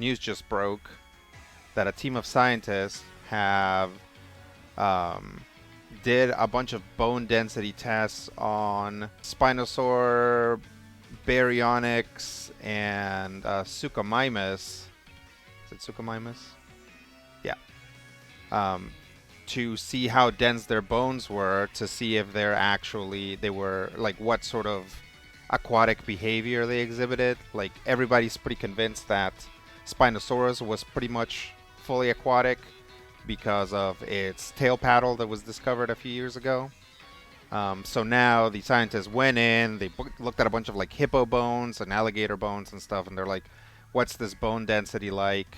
news just broke that a team of scientists have um, did a bunch of bone density tests on Spinosaur, Baryonyx, and Suchomimus. Is it Suchomimus? Yeah. Um, to see how dense their bones were, to see if they were like what sort of aquatic behavior they exhibited. Like everybody's pretty convinced that Spinosaurus was pretty much fully aquatic because of its tail paddle that was discovered a few years ago. So now the scientists went in, they looked at a bunch of like hippo bones and alligator bones and stuff, and they're like, "What's this bone density like?"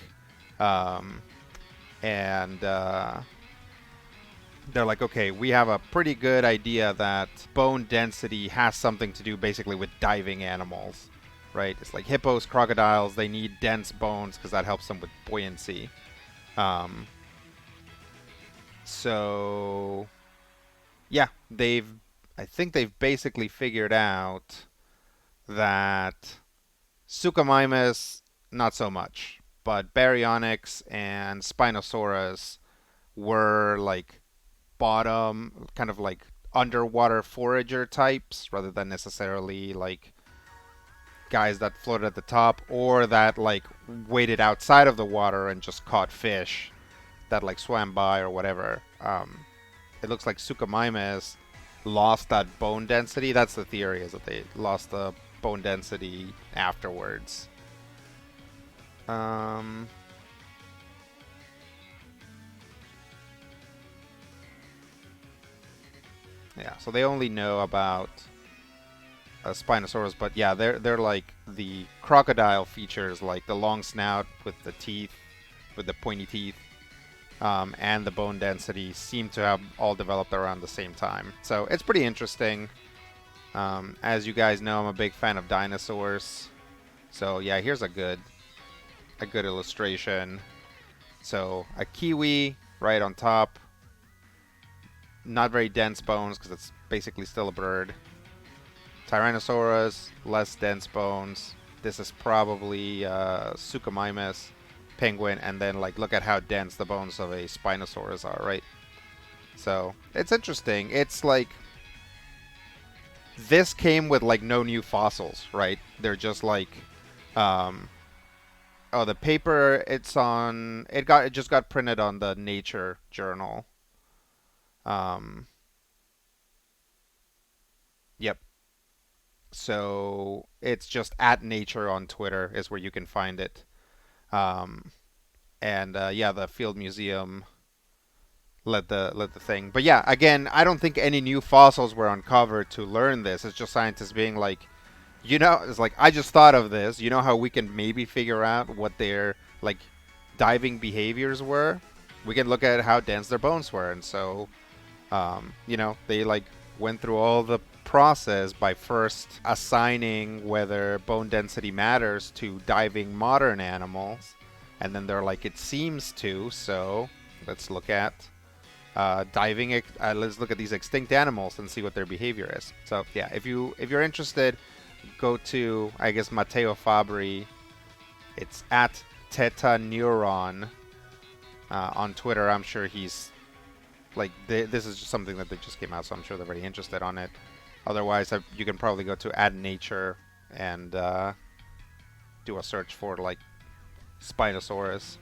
Um, and they're like, "Okay, we have a pretty good idea that bone density has something to do basically with diving animals, right? It's like hippos, crocodiles, they need dense bones because that helps them with buoyancy." Um, so yeah, I think they've basically figured out that Suchomimus, not so much, but Baryonyx and Spinosaurus were like bottom, kind of like underwater forager types, rather than necessarily like guys that floated at the top or that like waded outside of the water and just caught fish that like swam by or whatever. It looks like Suchomimus lost that bone density. That's the theory, is that they lost the bone density afterwards. Um, yeah, so they only know about Spinosaurus, but yeah, they're like the crocodile features, like the long snout with the teeth, with the pointy teeth, and the bone density seem to have all developed around the same time. So it's pretty interesting. As you guys know, I'm a big fan of dinosaurs. So yeah, here's a good illustration. So a kiwi right on top, not very dense bones because it's basically still a bird. Tyrannosaurus, less dense bones. This is probably Suchomimus, penguin, and then like look at how dense the bones of a Spinosaurus are, right? So it's interesting. It's like this came with like no new fossils, right? They're just like, um, oh, the paper it's on. It just got printed on the Nature journal. Um, yep. So it's just at Nature on Twitter is where you can find it. Um, and yeah, the Field Museum led the thing. But yeah, again, I don't think any new fossils were uncovered to learn this. It's just scientists being like, it's like I just thought of this. You know how we can maybe figure out what their like diving behaviors were? We can look at how dense their bones were, and so they like went through all the process by first assigning whether bone density matters to diving modern animals, and then they're like, it seems to, so let's look at let's look at these extinct animals and see what their behavior is. So yeah, if you're interested, go to, I guess, Matteo Fabri. It's at Teta Neuron on Twitter. I'm sure he's like this is just something that they just came out, so I'm sure they're very interested on it. Otherwise, you can probably go to Ad Nature and do a search for like Spinosaurus.